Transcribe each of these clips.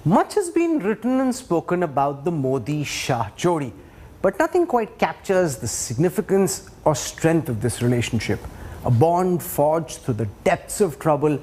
Much has been written and spoken about the Modi-Shah jodi, but nothing quite captures the significance or strength of this relationship. A bond forged through the depths of trouble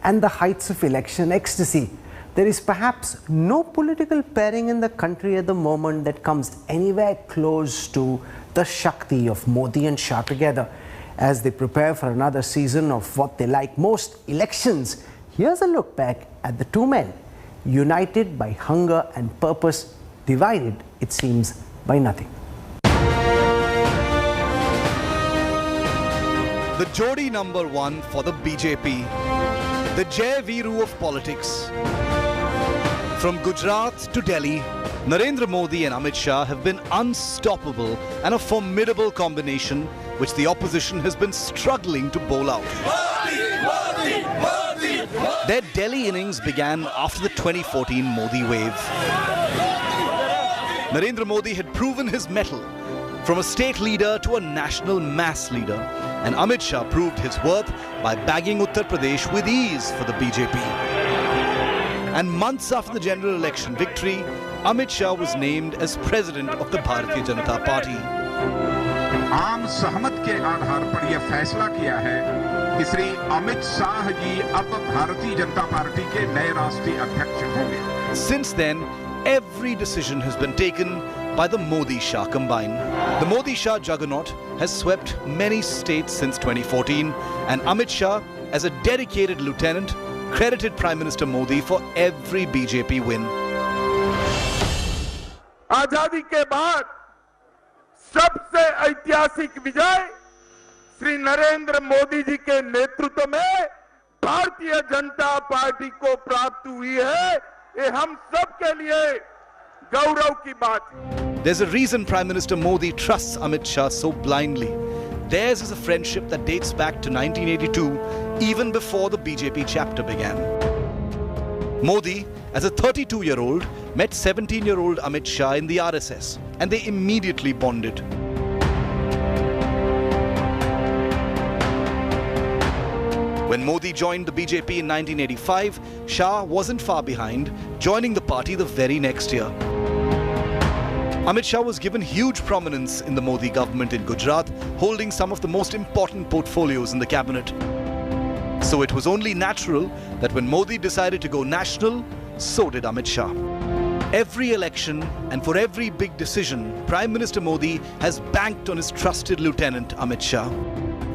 and the heights of election ecstasy. There is perhaps no political pairing in the country at the moment that comes anywhere close to the Shakti of Modi and Shah together. As they prepare for another season of what they like most, elections, here's a look back at the two men, united by hunger and purpose, divided, it seems, by nothing. The Jodi number one for the BJP, the Jai-Veeru of politics. From Gujarat to Delhi, Narendra Modi and Amit Shah have been unstoppable and a formidable combination which the opposition has been struggling to bowl out. Their Delhi innings began after the 2014 Modi wave. Narendra Modi had proven his mettle from a state leader to a national mass leader, and Amit Shah proved his worth by bagging Uttar Pradesh with ease for the BJP. And months after the general election victory, Amit Shah was named as president of the Bharatiya Janata Party. आम सहमत के आधार पर यह फैसला किया है कि श्री अमित शाह जी अब भारतीय जनता पार्टी के नए राष्ट्रीय अध्यक्ष होंगे. Since then, every decision has been taken by the Modi-Shah combine. The Modi-Shah juggernaut has swept many states since 2014, and Amit Shah, as a dedicated lieutenant, credited Prime Minister Modi for every BJP win. आजादी के बाद सबसे ऐतिहासिक विजय श्री नरेंद्र मोदी जी के नेतृत्व में Bharatiya Janata party को प्राप्त हुई है. ये हम सब के लिए गौरव की बात है. There's a reason Prime Minister Modi trusts Amit Shah so blindly. Theirs is a friendship that dates back to 1982, even before the BJP chapter began. Modi, as a 32-year-old, met 17-year-old Amit Shah in the RSS, and they immediately bonded. When Modi joined the BJP in 1985, Shah wasn't far behind, joining the party the very next year. Amit Shah was given huge prominence in the Modi government in Gujarat, holding some of the most important portfolios in the cabinet. So it was only natural that when Modi decided to go national, so did Amit Shah. Every election and for every big decision, Prime Minister Modi has banked on his trusted lieutenant Amit Shah.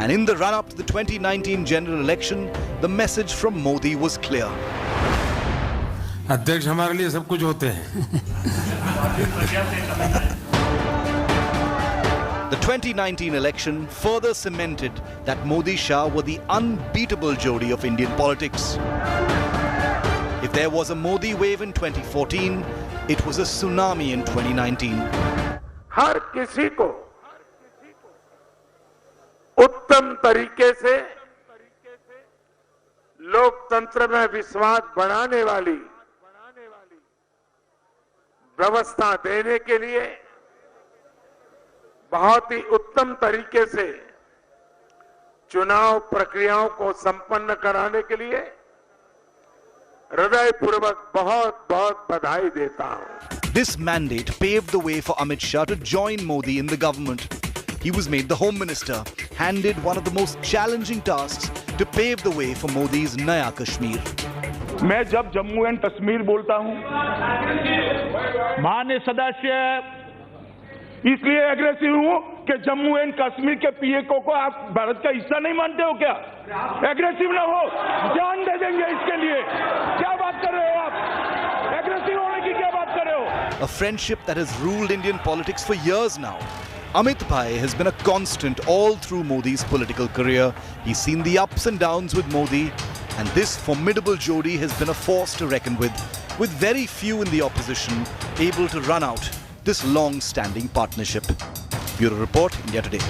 And in the run-up to the 2019 general election, the message from Modi was clear. अध्यक्ष हमारे लिए सब कुछ होते हैं. The 2019 election further cemented that Modi-Shah were the unbeatable jodi of Indian politics. If there was a Modi wave in 2014, it was a tsunami in 2019. हर किसी को उत्तम तरीके से लोकतंत्र में विश्वास बढ़ाने वाली व्यवस्था देने के लिए बहुत ही उत्तम तरीके से चुनाव प्रक्रियाओं को संपन्न कराने के लिए हृदयपूर्वक बहुत-बहुत बधाई देता हूं. This mandate paved the way for Amit Shah to join Modi in the government. He was made the Home Minister, handed one of the most challenging tasks to pave the way for Modi's Naya Kashmir. मैं जब Jammu and Kashmir बोलता हूं, माननीय सदस्य इसलिए aggressive हूं कि Jammu and Kashmir के पीएको को आप भारत का हिस्सा नहीं मानते हो क्या? एग्रेसिव ना हो, जान दे देंगे इसके लिए. क्या बात कर रहे हो आप? एग्रेसिव होने की क्या बात कर रहे हो? A friendship that has ruled Indian politics for years now. Amit Bhai has been a constant all through Modi's political career. He's seen the ups and downs with Modi, and this formidable jodi has been a force to reckon with very few in the opposition able to run out this long-standing partnership. Bureau Report, India Today.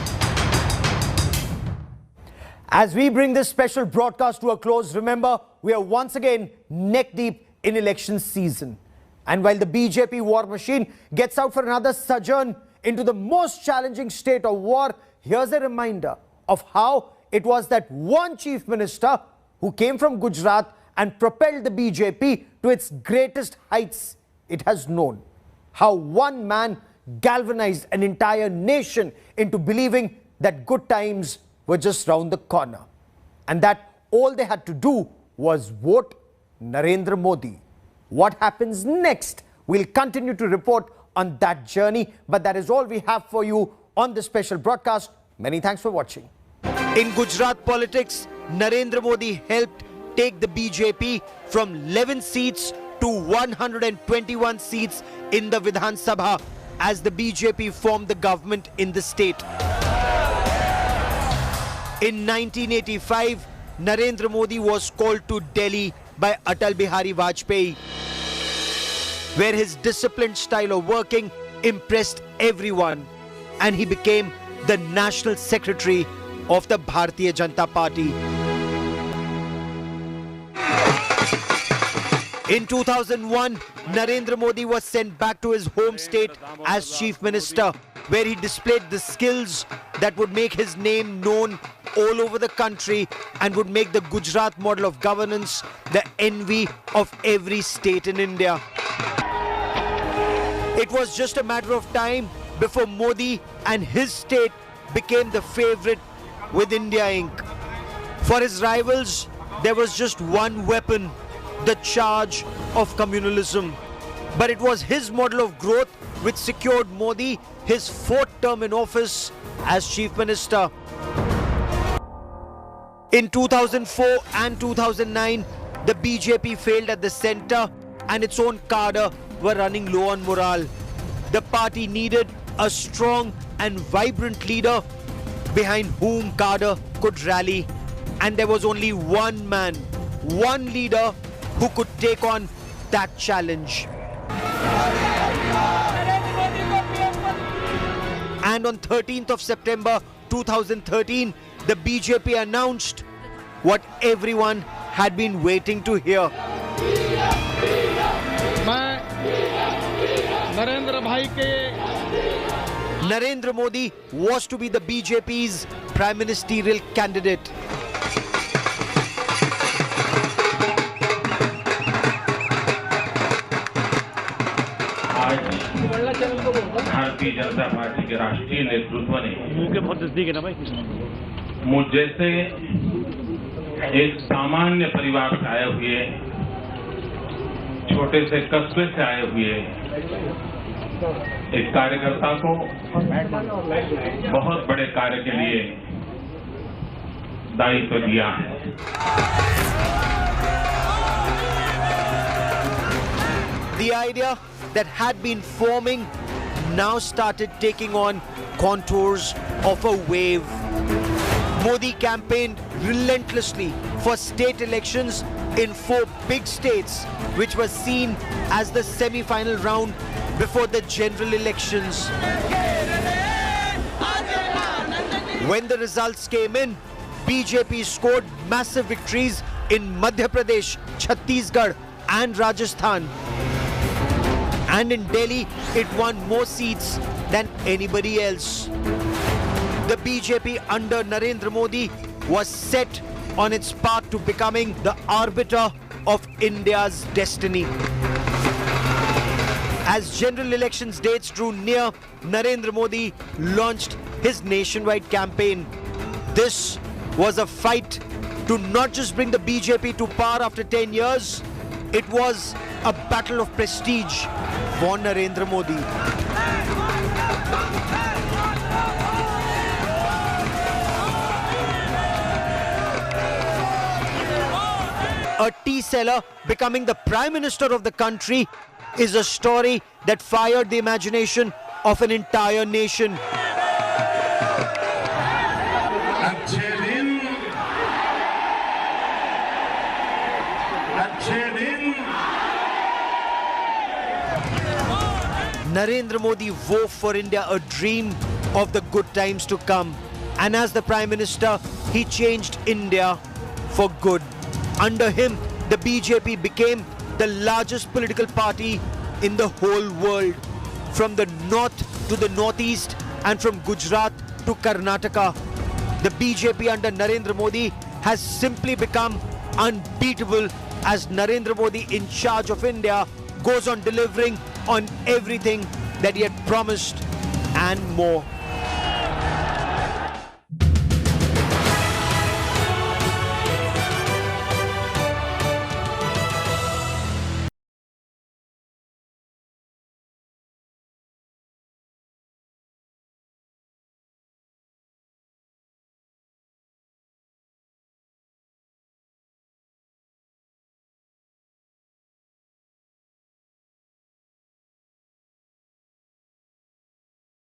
As we bring this special broadcast to a close, remember, we are once again neck deep in election season. And while the BJP war machine gets out for another sojourn into the most challenging state of war, here's a reminder of how it was that one chief minister who came from Gujarat and propelled the BJP to its greatest heights it has known. How one man galvanized an entire nation into believing that good times were just round the corner, and that all they had to do was vote Narendra Modi. What happens next? We'll continue to report on that journey, but that is all we have for you on this special broadcast. Many thanks for watching. In Gujarat politics, Narendra Modi helped take the BJP from 11 seats to 121 seats in the Vidhan Sabha as the BJP formed the government in the state. In 1985, Narendra Modi was called to Delhi by Atal Bihari Vajpayee, where his disciplined style of working impressed everyone, and he became the National Secretary of the Bharatiya Janata Party. In 2001, Narendra Modi was sent back to his home state as Chief Minister, where he displayed the skills that would make his name known all over the country and would make the Gujarat model of governance the envy of every state in India. It was just a matter of time before Modi and his state became the favorite with India Inc. For his rivals, there was just one weapon, the charge of communalism. But it was his model of growth which secured Modi his fourth term in office as Chief Minister. In 2004 and 2009, the BJP failed at the centre and its own cadre were running low on morale. The party needed a strong and vibrant leader behind whom cadre could rally. And there was only one man, one leader who could take on that challenge. And on 13th of September 2013, the BJP announced what everyone had been waiting to hear. Narendra Modi was to be the BJP's prime ministerial candidate. Bharatiya Janata party के राष्ट्रीय नेतृत्व ने मुझ जैसे एक सामान्य परिवार से आए हुए, छोटे से कस्बे से आए हुए एक कार्यकर्ता को बहुत बड़े कार्य के लिए दायित्व दिया है। The idea that had been forming now started taking on contours of a wave. Modi campaigned relentlessly for state elections in 4 big states, which was seen as the semi-final round before the general elections. When the results came in, BJP scored massive victories in Madhya Pradesh, Chhattisgarh and Rajasthan. And in Delhi, it won more seats than anybody else. The BJP under Narendra Modi was set on its path to becoming the arbiter of India's destiny. As general elections dates drew near, Narendra Modi launched his nationwide campaign. This was a fight to not just bring the BJP to power after 10 years, it was a battle of prestige for Narendra Modi. A tea seller becoming the Prime Minister of the country is a story that fired the imagination of an entire nation. Narendra Modi wove for India a dream of the good times to come. And as the Prime Minister, he changed India for good. Under him, the BJP became the largest political party in the whole world. From the north to the northeast and from Gujarat to Karnataka, the BJP under Narendra Modi has simply become unbeatable as Narendra Modi in charge of India goes on delivering on everything that he had promised and more.